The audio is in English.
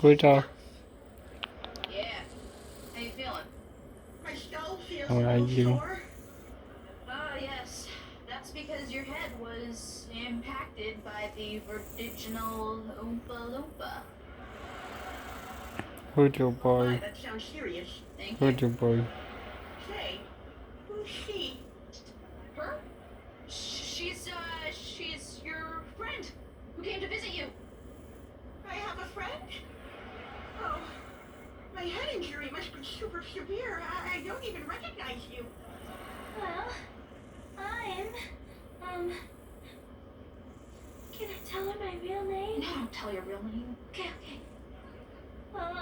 Buddha. Yeah. How you feeling? My skull feels How a are little you? sore. Oh, yes. That's because your head was impacted by the original Oompa Loompa. Voodoo Oh my, boy. that sounds serious. Thank you. Voodoo boy. Say, who's she? Her? She's your friend who came to visit you. I have a friend? Oh, my head injury must be super severe. I don't even recognize you. Well, can I tell her my real name? No, don't tell your real name. Okay. Well,